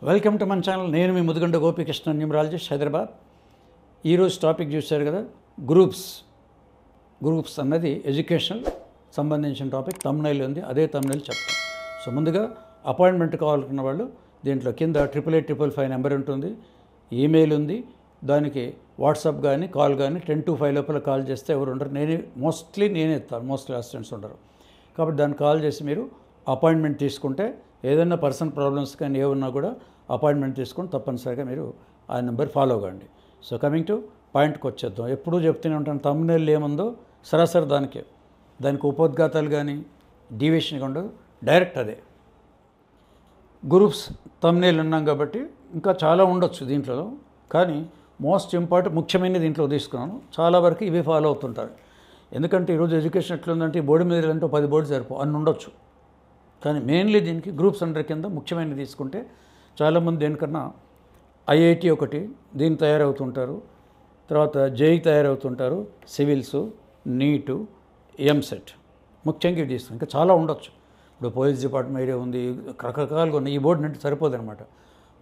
Welcome to మన channel. నేను మీ Mudigonda Gopikrishna, numerologist, Hyderabad. ఈరోజు టాపిక్ చూశారు కదా, గ్రూప్స్ అన్నది ఎడ్యుకేషనల్ సంబంధించిన టాపిక్. తమ్నైల్ ఉంది, అదే తమ్నైల్ చెప్తాం. సో ముందుగా అపాయింట్మెంట్ కావాలనుకున్న వాళ్ళు దీంట్లో కింద 888555 నెంబర్ ఉంటుంది, ఈమెయిల్ ఉంది, దానికి వాట్సాప్ కానీ కాల్ కానీ 10 to 5 లోపల కాల్ చేస్తే ఎవరు ఉండరు. నేనే ఎత్తాను, మోస్ట్లీ అసిస్టెంట్స్ ఉండరు. కాబట్టి దాన్ని కాల్ చేసి మీరు అపాయింట్మెంట్ తీసుకుంటే ఏదైనా పర్సనల్ ప్రాబ్లమ్స్ కానీ ఏమన్నా కూడా అపాయింట్మెంట్ తీసుకొని తప్పనిసరిగా మీరు ఆ నెంబర్ ఫాలో అవ్వండి. సో కమింగ్ టు పాయింట్కి వచ్చేద్దాం. ఎప్పుడూ చెప్తూనే ఉంటాను, తమ్నైల్ ఏముందో సరాసరి దానికి ఉపోద్ఘాతాలు కానీ డీవియేషన్ ఉండదు, డైరెక్ట్ అదే. గ్రూప్స్ తమ్నైల్ ఉన్నాం కాబట్టి ఇంకా చాలా ఉండొచ్చు దీంట్లో, కానీ మోస్ట్ ఇంపార్టెంట్ ముఖ్యమైన దీంట్లో తీసుకున్నాను. చాలా వరకు ఇవే ఫాలో అవుతుంటారు. ఎందుకంటే ఈరోజు ఎడ్యుకేషన్ ఎట్లుందంటే ఈ బోర్డు మీద అంటే 10 బోర్డు సరిపో అన్ని ఉండొచ్చు. కానీ మెయిన్లీ దీనికి గ్రూప్స్ అండర్ కింద ముఖ్యమైనవి తీసుకుంటే చాలామంది దేనికన్నా ఐఐటి ఒకటి దీన్ని తయారవుతుంటారు, తర్వాత జేఈ తయారవుతుంటారు, సివిల్స్, నీటు, ఎంసెట్ ముఖ్యంగా ఇవి తీసుకుంటారు. ఇంకా చాలా ఉండొచ్చు. ఇప్పుడు పోలీస్ డిపార్ట్మెంట్ ఐడియా ఉంది, రకరకాలుగా ఉన్నాయి. ఈ బోర్డు అంటే సరిపోదన్నమాట.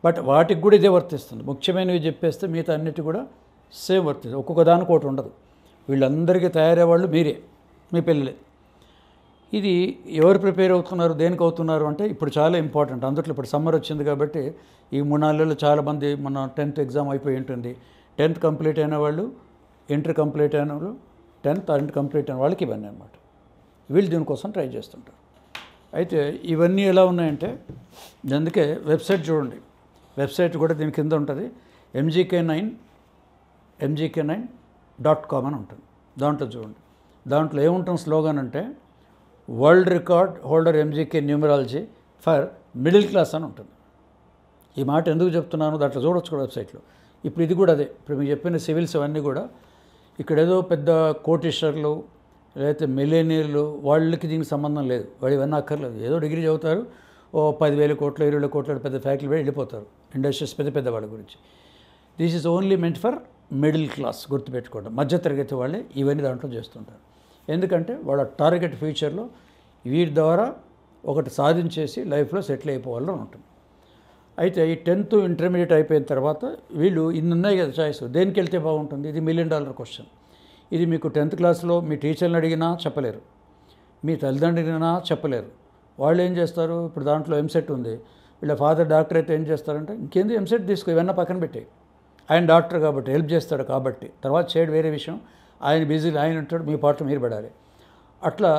బట్ వాటికి కూడా ఇదే వర్తిస్తుంది. ముఖ్యమైనవి చెప్పేస్తే మిగతా అన్నిటి కూడా సేమ్ వర్తిస్తుంది. ఒక్కొక్క దానికి ఒకటి ఉండదు. వీళ్ళందరికీ తయారయ్యే వాళ్ళు మీరే, మీ పిల్లలే. ఇది ఎవరు ప్రిపేర్ అవుతున్నారు, దేనికి అవుతున్నారు అంటే ఇప్పుడు చాలా ఇంపార్టెంట్. అందుట్లో ఇప్పుడు సమ్మర్ వచ్చింది కాబట్టి ఈ 3-4 నెలలు చాలామంది మన 10th ఎగ్జామ్ అయిపోయి ఉంటుంది. 10th కంప్లీట్ అయిన వాళ్ళు, ఇంటర్ కంప్లీట్ అయిన వాళ్ళు, 10th ఇంటర్ కంప్లీట్ అయిన వాళ్ళకి ఇవన్నీ అనమాట. వీళ్ళు దీనికోసం ట్రై చేస్తుంటారు. అయితే ఇవన్నీ ఎలా ఉన్నాయంటే అందుకే వెబ్సైట్ చూడండి. వెబ్సైట్ కూడా దీని కింద ఉంటుంది, mgk9.com అని ఉంటుంది. దాంట్లో చూడండి. దాంట్లో ఏముంటుంది స్లోగన్ అంటే world record holder MGK numerology for middle class అని ఉంటుంది. ఈ మాట ఎందుకు చెప్తున్నాను, దాంట్లో చూడొచ్చు కూడా వెబ్సైట్లో. ఇప్పుడు ఇది కూడా అదే. ఇప్పుడు మీకు చెప్పిన సివిల్స్ అవన్నీ కూడా ఇక్కడ ఏదో పెద్ద కోటీశ్వర్లు లేకపోతే మిలియనీర్లు వాళ్ళకి దీనికి సంబంధం లేదు. వాడు ఇవన్నీ అక్కర్లేదు. ఏదో డిగ్రీ చదువుతారు, 10,000 కోట్లు 20,000 కోట్లు పెద్ద ఫ్యాక్టరీలు వెళ్ళిపోతారు. ఇండస్ట్రీస్ పెద్ద వాళ్ళ గురించి. This is only meant for middle class. గుర్తుపెట్టుకోండి, మధ్యతరగతి వాళ్ళే ఇవన్నీ దాంట్లో చేస్తుంటారు. ఎందుకంటే వాళ్ళ టార్గెట్ ఫ్యూచర్లో వీరి ద్వారా ఒకటి సాధించేసి లైఫ్లో సెటిల్ అయిపోవాలని ఉంటుంది. అయితే ఈ 10th ఇంటర్మీడియట్ అయిపోయిన తర్వాత వీళ్ళు ఇన్ని ఉన్నాయి కదా చాయిస్, దేనికి వెళ్తే బాగుంటుంది. ఇది $1 million క్వశ్చన్. ఇది మీకు 10th క్లాస్లో మీ టీచర్ని అడిగినా చెప్పలేరు, మీ తల్లిదండ్రులు అడిగినా చెప్పలేరు. వాళ్ళు ఏం చేస్తారు, ఇప్పుడు దాంట్లో ఎంసెట్ ఉంది, వీళ్ళ ఫాదర్ డాక్టర్ అయితే ఏం చేస్తారంటే ఇంకేంది ఎంసెట్ తీసుకో, ఇవన్నీ పక్కన పెట్టి, ఆయన డాక్టర్ కాబట్టి హెల్ప్ చేస్తాడు కాబట్టి తర్వాత చేయడం వేరే విషయం. ఆయన బిజీలో ఆయన ఉంటాడు, మీ పాటలు మీరు పడాలి. అట్లా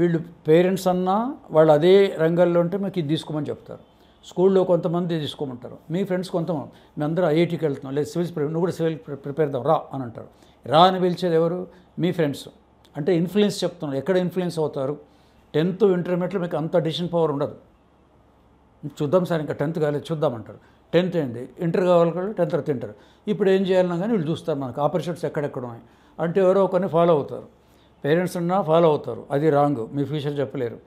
వీళ్ళు పేరెంట్స్ అన్నా వాళ్ళు అదే రంగాల్లో ఉంటే మీకు ఇది తీసుకోమని చెప్తారు. స్కూల్లో కొంతమంది తీసుకోమంటారు, మీ ఫ్రెండ్స్ కొంతమంది మీ అందరూ ఐఐటీకి వెళ్తున్నాం, లేదా సివిల్స్ నువ్వు కూడా సివిల్ ప్రిపేర్ అవుతావు రా అని అంటారు. రా అని పిలిచేది ఎవరు, మీ ఫ్రెండ్స్. అంటే ఇన్ఫ్లుయెన్స్ చెప్తున్నారు. ఎక్కడ ఇన్ఫ్లుయెన్స్ అవుతారు, 10th ఇంటర్మీడియట్లో మీకు అంత డిసిషన్ పవర్ ఉండదు. చూద్దాం సార్, ఇంకా 10th కాలేదు చూద్దామంటారు. 10th ఏంది, ఇంటర్ కావాలి కదా, 10th తర్వాత ఇంటర్. ఇప్పుడు ఏం చేయాలన్నా కానీ వీళ్ళు చూస్తారు మనకు ఆపర్చునిటీస్ ఎక్కడెక్కడ ఉన్నాయి అంటే ఎవరో ఒకరిని ఫాలో అవుతారు. పేరెంట్స్ ఉన్నా ఫాలో అవుతారు, అది రాంగ్, మీ ఫ్యూచర్ చెప్పలేరు.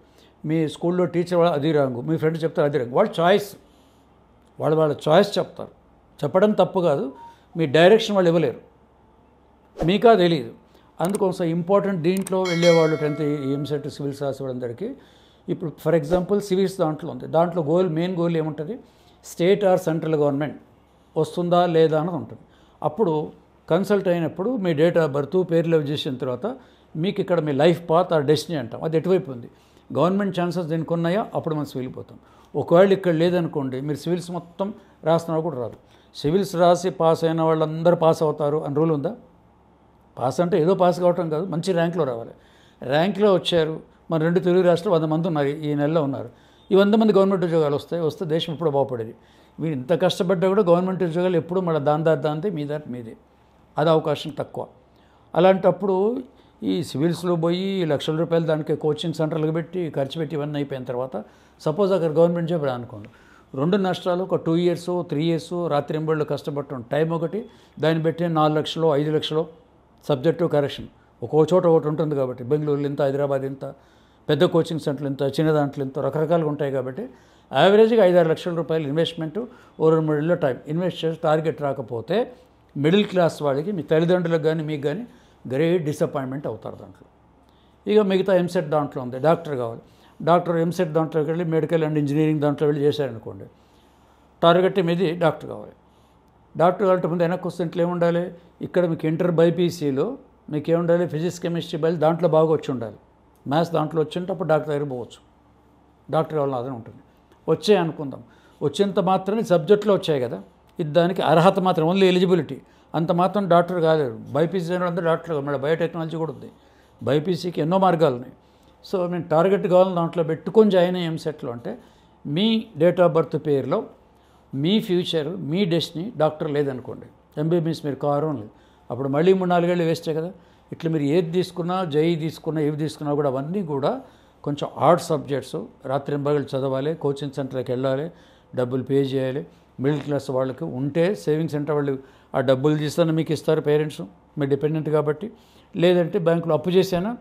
మీ స్కూల్లో టీచర్ అది రాంగ్, మీ ఫ్రెండ్స్ చెప్తారు అది రాంగ్. వాళ్ళ చాయిస్, వాళ్ళ చాయిస్ చెప్తారు. చెప్పడం తప్పు కాదు, మీ డైరెక్షన్ వాళ్ళు ఇవ్వలేరు, మీకా తెలియదు. అందుకోసం ఇంపార్టెంట్ దీంట్లో వెళ్ళేవాళ్ళు 10th ఎంసెట్ సివిల్స్ రాసే వాళ్ళందరికీ. ఇప్పుడు ఫర్ ఎగ్జాంపుల్ సివిల్స్ దాంట్లో ఉంది, దాంట్లో మెయిన్ గోల్ ఏముంటుంది, స్టేట్ ఆర్ సెంట్రల్ గవర్నమెంట్ వస్తుందా లేదా అన్నది ఉంటుంది. అప్పుడు కన్సల్ట్ అయినప్పుడు మీ డేట్ ఆఫ్ బర్త్ పేర్లు చేసిన తర్వాత మీకు ఇక్కడ మీ లైఫ్ పాత్ ఆర్ డెస్టినీ అంటాం, అది ఎటువైపు ఉంది, గవర్నమెంట్ ఛాన్సెస్ దీనికి ఉన్నాయా, అప్పుడు మనం వెళ్ళిపోతాం. ఒకవేళ ఇక్కడ లేదనుకోండి, మీరు సివిల్స్ మొత్తం రాస్తున్నా కూడా రాదు. సివిల్స్ రాసి పాస్ అయిన వాళ్ళందరూ పాస్ అవుతారు అని రూల్ ఉందా? పాస్ అంటే ఏదో పాస్ కావటం కాదు, మంచి ర్యాంక్లో రావాలి. ర్యాంక్లో వచ్చారు, మన 2 తెలుగు రాష్ట్రాలు 100 మంది ఉన్నారు, ఈ నెలలో ఉన్నారు. ఈ 100 మంది గవర్నమెంట్ ఉద్యోగాలు వస్తే దేశం ఎప్పుడు బాగుపడేది. మీరు ఇంత కష్టపడ్డా కూడా గవర్నమెంట్ ఉద్యోగాలు ఎప్పుడు మళ్ళీ దాంతే మీదే, అది అవకాశం తక్కువ. అలాంటప్పుడు ఈ సివిల్స్లో పోయి లక్షల రూపాయలు దానికి కోచింగ్ సెంటర్లకు పెట్టి ఖర్చు పెట్టి ఇవన్నీ అయిపోయిన తర్వాత సపోజ్ అక్కడ గవర్నమెంట్ జాబ్ అనుకోండి, 2 నష్టాలు, ఒక 2 years 3 years రాత్రింబళ్ళు కష్టపడటం టైం ఒకటి, దాన్ని పెట్టి 4 లక్షలు 5 లక్షలు సబ్జెక్టు కరెక్షన్ ఒక్కో చోట ఒకటి ఉంటుంది కాబట్టి, బెంగళూరు ఇంత, హైదరాబాద్ ఇంత, పెద్ద కోచింగ్ సెంటర్లు ఇంత, చిన్న దాంట్లో ఇంత, రకరకాలుగా ఉంటాయి కాబట్టి యావరేజ్గా 5-6 లక్షల రూపాయలు ఇన్వెస్ట్మెంటు 2-3 ఏళ్ళలో టైం ఇన్వెస్ట్ చేసి టార్గెట్ రాకపోతే మిడిల్ క్లాస్ వాళ్ళకి, మీ తల్లిదండ్రులకు కానీ మీకు కానీ గ్రేట్ డిసప్పాయింట్మెంట్ అవుతారు దాంట్లో. ఇక మిగతా ఎంసెట్ దాంట్లో ఉంది, డాక్టర్ కావాలి. డాక్టర్ ఎంసెట్ దాంట్లోకి వెళ్ళి మెడికల్ అండ్ ఇంజనీరింగ్ దాంట్లో వెళ్ళి చేశారనుకోండి, టార్గెట్ మీది డాక్టర్ కావాలి. డాక్టర్ కావాలంటే ముందు వెనక్కి వస్తే ఇంట్లో ఏముండాలి, ఇక్కడ మీకు ఇంటర్ బైపీసీలో మీకు ఏముండాలి, ఫిజిక్స్ కెమిస్ట్రీ బయలు దాంట్లో బాగా వచ్చి ఉండాలి, మ్యాథ్స్ దాంట్లో వచ్చి ఉంటే అప్పుడు డాక్టర్ దగ్గర పోవచ్చు. డాక్టర్ కావాలని అదే ఉంటుంది. వచ్చాయి అనుకుందాం, వచ్చేంత మాత్రమే సబ్జెక్టులో వచ్చాయి కదా, ఇది దానికి అర్హత మాత్రం, ఓన్లీ ఎలిజిబిలిటీ, అంత మాత్రం డాక్టర్ కాలేరు. బైపీసీ అందరూ డాక్టర్ కాదు, మళ్ళీ బయోటెక్నాలజీ కూడా ఉంది. బైపీసీకి ఎన్నో మార్గాలు ఉన్నాయి. సో నేను టార్గెట్ కావాలని దాంట్లో పెట్టుకొని జాయిన్ అయ్యే ఎంసెట్లో అంటే మీ డేట్ ఆఫ్ బర్త్ పేరులో మీ ఫ్యూచర్, మీ డెస్టినీ డాక్టర్ లేదనుకోండి, ఎంబీబీఎస్ మీరు కారం లేదు, అప్పుడు మళ్ళీ 3-4 ఏళ్ళు వేస్టే కదా. ఇట్లా మీరు ఏది తీసుకున్నా, జేఈ తీసుకున్నా, ఏవి తీసుకున్నా కూడా అవన్నీ కూడా కొంచెం హార్డ్ సబ్జెక్ట్స్, రాత్రింబగళ్ళు చదవాలి, కోచింగ్ సెంటర్కి వెళ్ళాలి, డబ్బులు పే చేయాలి. మిడిల్ క్లాస్ వాళ్ళకి ఉంటే సేవింగ్ సెంటర్ వాళ్ళు ఆ డబ్బులు తీస్తాను మీకు ఇస్తారు పేరెంట్స్, మీరు డిపెండెంట్ కాబట్టి, లేదంటే బ్యాంకులో అప్పు చేసినా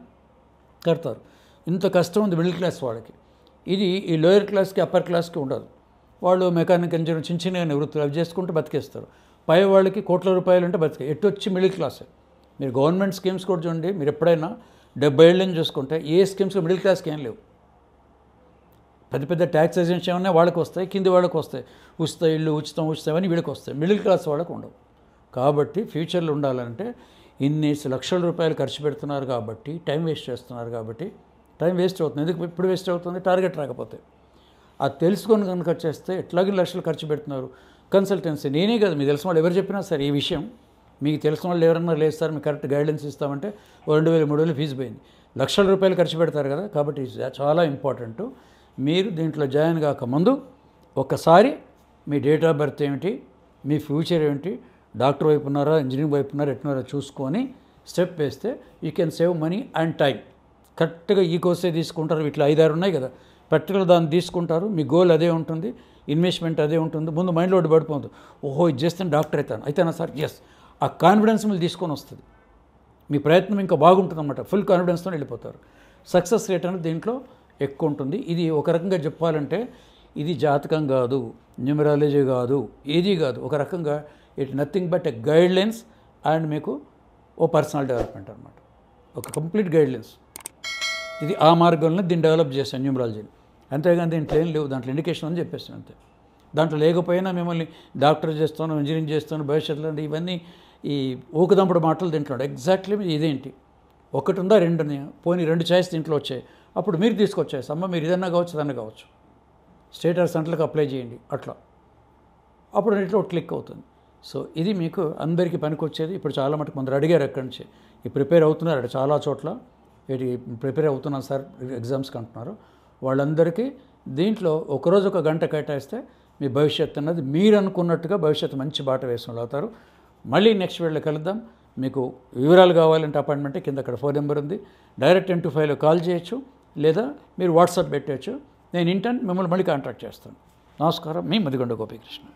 కడతారు. ఇంత కష్టం ఉంది మిడిల్ క్లాస్ వాళ్ళకి. ఇది ఈ లోయర్ క్లాస్కి అప్పర్ క్లాస్కి ఉండదు. వాళ్ళు మెకానిక్ ఇంజనీర్ చిన్న చిన్న వృత్తులు అవి చేసుకుంటూ బతికేస్తారు. పై వాళ్ళకి కోట్ల రూపాయలు అంటే బతికే ఎటు వచ్చి మిడిల్ క్లాసే. మీరు గవర్నమెంట్ స్కీమ్స్ కూడా చూడండి, మీరు ఎప్పుడైనా 70 ఏళ్ళని చూసుకుంటే ఏ స్కీమ్స్ మిడిల్ క్లాస్కి ఏం లేవు. పెద్ద పెద్ద ట్యాక్స్ ఏజెన్సీ ఏమన్నా వాళ్ళకి వస్తాయి, కింది వాళ్ళకి వస్తాయి, ఉచిత ఇల్లు ఉచితం అని వీళ్ళకి వస్తాయి, మిడిల్ క్లాస్ వాళ్ళకు ఉండవు. కాబట్టి ఫ్యూచర్లో ఉండాలంటే ఇన్ని లక్షల రూపాయలు ఖర్చు పెడుతున్నారు కాబట్టి, టైం వేస్ట్ చేస్తున్నారు కాబట్టి, టైం వేస్ట్ అవుతుంది. ఎందుకు ఇప్పుడు వేస్ట్ అవుతుంది, టార్గెట్ రాకపోతే. అది తెలుసుకొని కనుక చేస్తే ఎట్లాగే లక్షలు ఖర్చు పెడుతున్నారు. కన్సల్టెన్సీ నేనే కదా, మీకు తెలిసిన వాళ్ళు ఎవరు చెప్పినా సరే ఈ విషయం, మీకు తెలిసిన వాళ్ళు ఎవరన్నా లేదు సార్ మీకు కరెక్ట్ గైడెన్స్ ఇస్తామంటే 2000-3000 ఫీజు పోయింది. లక్షల రూపాయలు ఖర్చు పెడతారు కదా. కాబట్టి చాలా ఇంపార్టెంట్. మీరు దీంట్లో జాయిన్ కాకముందు ఒక్కసారి మీ డేట్ ఆఫ్ బర్త్ ఏమిటి, మీ ఫ్యూచర్ ఏమిటి, డాక్టర్ వైపు ఉన్నారా, ఇంజనీరింగ్ వైపు ఉన్నారా, ఎట్టున్నారా చూసుకొని స్టెప్ వేస్తే you can save money and time. కరెక్ట్గా ఈ కోర్సే తీసుకుంటారు, ఇట్లా 5-6 ఉన్నాయి కదా, పర్టికులర్ దాన్ని తీసుకుంటారు. మీ గోల్ అదే ఉంటుంది, ఇన్వెస్ట్మెంట్ అదే ఉంటుంది. ముందు మైండ్లో ఒకటి పడిపోతుంది, ఓహో ఇది చేస్తాను డాక్టర్ అయితేనా సార్, ఎస్, ఆ కాన్ఫిడెన్స్ మీరు తీసుకొని వస్తుంది. మీ ప్రయత్నం ఇంకా బాగుంటుంది అన్నమాట. ఫుల్ కాన్ఫిడెన్స్తో వెళ్ళిపోతారు. సక్సెస్ రేట్ అనేది దీంట్లో ఎక్కువ ఉంటుంది. ఇది ఒక రకంగా చెప్పాలంటే ఇది జాతకం కాదు, న్యూమరాలజీ కాదు, ఏది కాదు. ఒక రకంగా it nothing but a guidelines and మీకు ఓ పర్సనల్ డెవలప్మెంట్ అనమాట. ఒక కంప్లీట్ గైడ్లైన్స్. ఇది ఆ మార్గంలో దీన్ని డెవలప్ చేశాను న్యూమరాలజీని. అంతేగాని దీంట్లో ఏం లేవు, దాంట్లో ఇండికేషన్ అని చెప్పేస్తాను అంతే. దాంట్లో లేకపోయినా మిమ్మల్ని డాక్టర్ చేస్తాను, ఇంజనీరింగ్ చేస్తాను, భవిష్యత్తులో అంటే ఇవన్నీ ఈ ఊకదంపుడు మాటలు దీంట్లో ఎగ్జాక్ట్లీ ఇదేంటి, ఒకటి ఉందా 2 ఉన్నాయా, పోనీ 2 చాయిస్ దీంట్లో వచ్చాయి, అప్పుడు మీరు తీసుకొచ్చాయి అమ్మ, మీరు ఇదన్నా కావచ్చు అదన్నా కావచ్చు, స్టేట్ ఆర్ సెంట్రల్కి అప్లై చేయండి, అట్లా అప్పుడు ఇట్లా క్లిక్ అవుతుంది. సో ఇది మీకు అందరికీ పనికొచ్చేది. ఇప్పుడు చాలా మటుకు కొందరు అడిగారు ఎక్కడి నుంచి ఈ ప్రిపేర్ అవుతున్నారు చాలా చోట్ల, వీటి ప్రిపేర్ అవుతున్నాను సార్ ఎగ్జామ్స్కి అంటున్నారు. వాళ్ళందరికీ దీంట్లో ఒకరోజు 1 గంట కేటాయిస్తే మీ భవిష్యత్తు అన్నది మీరు అనుకున్నట్టుగా భవిష్యత్తు మంచి బాట వేసుకుని అవుతారు. మళ్ళీ నెక్స్ట్ వీడియోలో కలుద్దాం. మీకు వివరాలు కావాలంటే అపాయింట్మెంట్ కింద అక్కడ ఫోన్ నెంబర్ ఉంది, డైరెక్ట్ 1025లో కాల్ చేయొచ్చు, లేదా మీరు వాట్సాప్ పెట్టవచ్చు. నేను ఇంటర్న్ మిమ్మల్ని మళ్ళీ కాంటాక్ట్ చేస్తాను. నమస్కారం, మీ మదిగొండ గోపీకృష్ణ.